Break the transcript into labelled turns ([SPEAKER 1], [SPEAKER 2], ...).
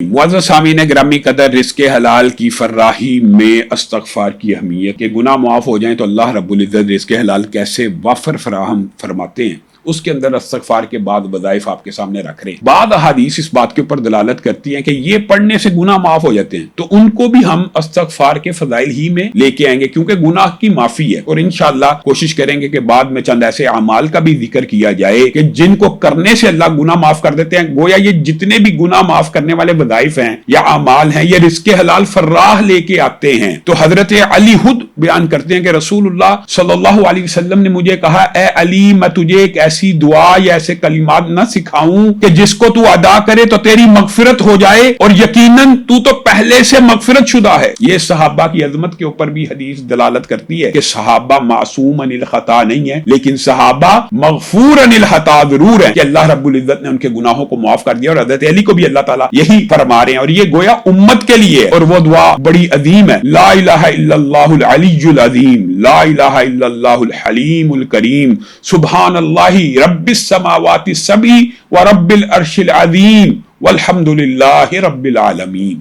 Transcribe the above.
[SPEAKER 1] मुअज़्ज़ज़ सामीन ग्रामी कदर रिज़्क़ हलाल की फर्राही में इस्तग़फ़ार की अहमियत के गुनाह मुआफ़ हो जाएं तो अल्लाह रब्बुल इज़्ज़त रिज़्क़ हलाल कैसे वाफ़र फराहम फरमाते हैं, उसके अंदर इस्तग़फ़ार के बाद वज़ाइफ आपके सामने रख रहे हैं। बाद अहादीस इस बात के ऊपर दलालत करती हैं कि ये पढ़ने से गुनाह माफ हो जाते हैं, तो उनको भी हम इस्तग़फ़ार के फ़ज़ाइल ही में लेके आएंगे क्योंकि गुनाह की माफ़ी है। और इंशाअल्लाह कोशिश करेंगे कि बाद में चंद ऐसे अमाल का भी जिक्र किया जाए कि जिनको करने से अल्लाह गुनाह माफ कर देते हैं। गोया ये जितने भी गुनाह माफ करने वाले वज़ाइफ हैं या अमाल हैं, ये रिज़्क़ हलाल फर्राह लेके आते हैं। तो हजरत अली खुद बयान करते हैं कि रसूलुल्लाह सल्लल्लाहु अलैहि वसल्लम ने मुझे कहा, ए अली, मैं तुझे एक ऐसी दुआ या ऐसे कलिमात न सिखाऊं कि जिसको तू अदा करे तो तेरी मगफिरत हो जाए और यकीनन तू तो पहले से मगफिरत शुदा है। ये सहाबा की अजमत के ऊपर भी हदीस दलालत करती है कि सहाबा मासूम अनिल खता नहीं है, लेकिन सहाबा मगफूर अनिल खता जरूर है कि अल्लाह रब्बुल इज्जत ने उनके गुनाहों को माफ कर दिया। और हज़रत अली को भी अल्लाह ताला यही फरमा रहे हैं और ये गोया उम्मत के लिए, और वो दुआ बड़ी अजीम है। ला इलाहा इल्लल्लाहुल अलीयुल अज़ीम, ला इलाहा इल्लल्लाहुल हलीमुल करीम, सुब्हानल्लाहि रब्बिस समावाति सबई व रब्बिल अर्शिल अज़ीम वल्हम्दुलिल्लाहि रब्बिल आलमीन।